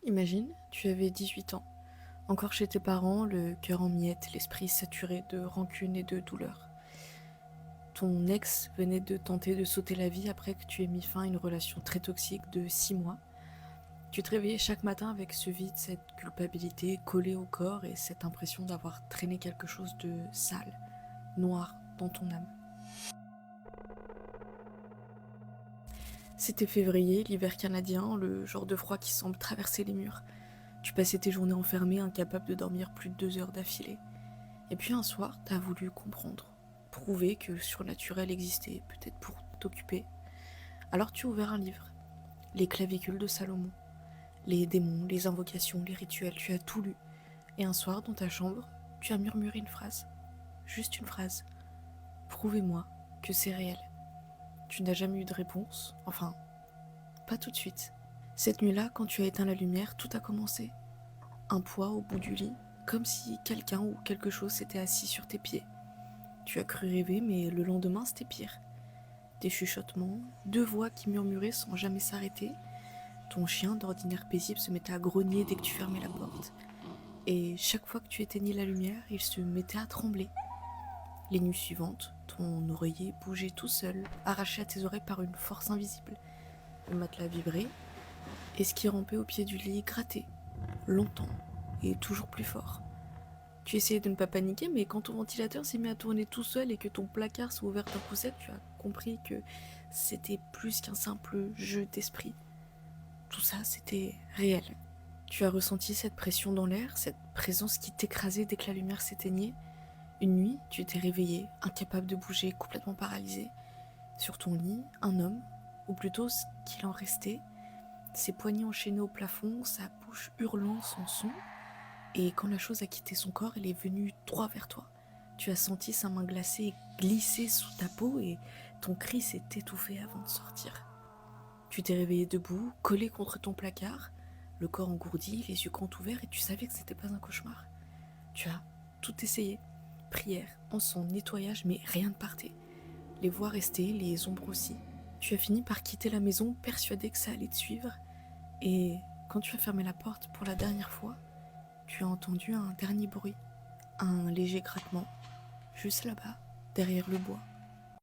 Imagine, tu avais 18 ans, encore chez tes parents, le cœur en miettes, l'esprit saturé de rancune et de douleur. Ton ex venait de tenter de sauter la vie après que tu aies mis fin à une relation très toxique de 6 mois. Tu te réveillais chaque matin avec ce vide, cette culpabilité collée au corps et cette impression d'avoir traîné quelque chose de sale, noir dans ton âme. C'était février, l'hiver canadien, le genre de froid qui semble traverser les murs. Tu passais tes journées enfermée, incapable de dormir plus de 2 heures d'affilée. Et puis un soir, t'as voulu comprendre, prouver que le surnaturel existait, peut-être pour t'occuper. Alors tu as ouvert un livre, les clavicules de Salomon, les démons, les invocations, les rituels, tu as tout lu. Et un soir, dans ta chambre, tu as murmuré une phrase, juste une phrase. Prouvez-moi que c'est réel. Tu n'as jamais eu de réponse, enfin, pas tout de suite. Cette nuit-là, quand tu as éteint la lumière, tout a commencé. Un poids au bout du lit, comme si quelqu'un ou quelque chose s'était assis sur tes pieds. Tu as cru rêver, mais le lendemain, c'était pire. Des chuchotements, deux voix qui murmuraient sans jamais s'arrêter. Ton chien, d'ordinaire paisible, se mettait à grogner dès que tu fermais la porte. Et chaque fois que tu éteignais la lumière, il se mettait à trembler. Les nuits suivantes, ton oreiller bougeait tout seul, arraché à tes oreilles par une force invisible. Le matelas vibrait, et ce qui rampait au pied du lit grattait, longtemps, et toujours plus fort. Tu essayais de ne pas paniquer, mais quand ton ventilateur s'est mis à tourner tout seul et que ton placard s'est ouvert d'un coup sec, tu as compris que c'était plus qu'un simple jeu d'esprit. Tout ça, c'était réel. Tu as ressenti cette pression dans l'air, cette présence qui t'écrasait dès que la lumière s'éteignait. Une nuit, tu t'es réveillé, incapable de bouger, complètement paralysé. Sur ton lit, un homme, ou plutôt ce qu'il en restait, ses poignets enchaînés au plafond, sa bouche hurlant sans son. Et quand la chose a quitté son corps, elle est venue droit vers toi. Tu as senti sa main glacée glisser sous ta peau et ton cri s'est étouffé avant de sortir. Tu t'es réveillé debout, collé contre ton placard, le corps engourdi, les yeux grands ouverts et tu savais que c'était pas un cauchemar. Tu as tout essayé. Prière, encens, nettoyage, mais rien ne partait. Les voix restaient, les ombres aussi. Tu as fini par quitter la maison, persuadé que ça allait te suivre. Et quand tu as fermé la porte pour la dernière fois, tu as entendu un dernier bruit, un léger craquement, juste là-bas, derrière le bois.